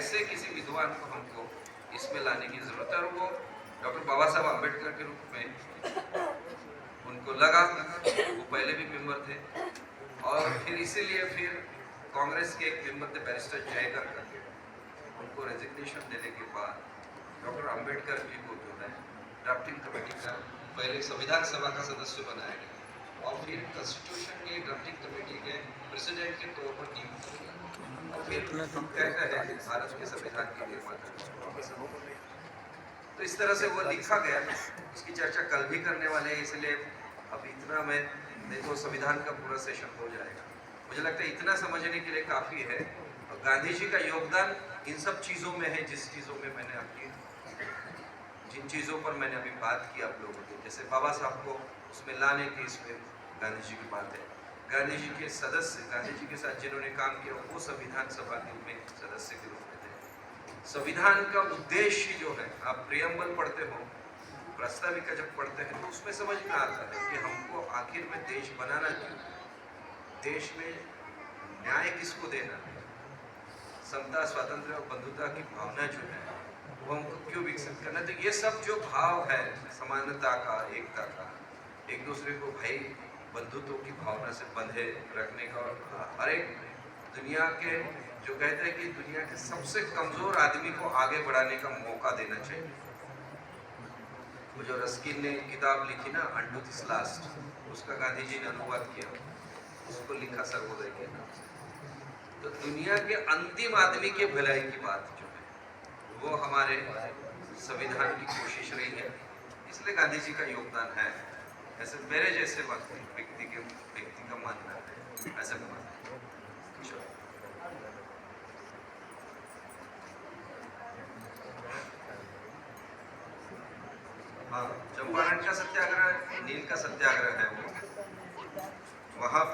ऐसे किसी विद्वान को हमको इसमें लाने की जरूरत है। और वो डॉक्टर बाबा साहब अम्बेडकर के रूप में उनको लगा, वो पहले भी मेंबर थे और फिर इसीलिए फिर कांग्रेस के एक मेंबर थे बैरिस्टर जयकर करके, उनको रेजिग्नेशन देने के बाद डॉक्टर अम्बेडकर जी को जो है ड्राफ्टिंग कमेटी का पहले संविधान सभा का सदस्य बनाया गया और फिर कॉन्स्टिट्यूशन की ड्राफ्टिंग कमेटी के प्रेसिडेंट के तौर पर नियुक्त किया और फिर हम कहते हैं भारत के संविधान के निर्माता। तो इस तरह से वो लिखा गया, उसकी चर्चा कल भी करने वाले हैं, इसलिए अब इतना मैं नहीं तो संविधान का पूरा सेशन हो जाएगा। मुझे लगता है इतना समझने के लिए काफ़ी है। और गांधी जी का योगदान इन सब चीज़ों में है, जिस चीज़ों में मैंने अपनी जिन चीज़ों पर मैंने अभी बात की आप लोगों को, जैसे बाबा साहब को उसमें लाने की, इसमें गांधी जी की बात है। गांधी जी के सदस्य, गांधी जी के साथ जिन्होंने काम किया वो संविधान सभा के में सदस्य के रूप में थे। संविधान का उद्देश्य जो है, आप प्रियम्बल पढ़ते हो, प्रस्ताविका जब पढ़ते हैं तो उसमें समझ में आता है कि हमको आखिर में देश बनाना क्यों, देश में न्याय किसको देना है, समता स्वातंत्र और बंधुता की भावना जो है वो हमको क्यों विकसित करना। तो ये सब जो भाव है समानता का, एकता का, एक दूसरे को भाई बंधुत्व की भावना से बंधे रखने का, और हर एक दुनिया के जो कहते हैं कि दुनिया के सबसे कमजोर आदमी को आगे बढ़ाने का मौका देना चाहिए। वो जो रस्किन ने किताब लिखी ना, अंडू दिस लास्ट, उसका गांधी जी ने अनुवाद किया, उसको लिखा सर्वोदय के नाम से। तो दुनिया के अंतिम आदमी के भलाई की बात जो है वो हमारे संविधान की कोशिश रही है, इसलिए गांधी जी का योगदान है। ऐसे मेरे जैसे व्यक्ति का मानना है, ऐसा मानना है। हाँ, चंपारण का सत्याग्रह नील का सत्याग्रह है वो, वहां पे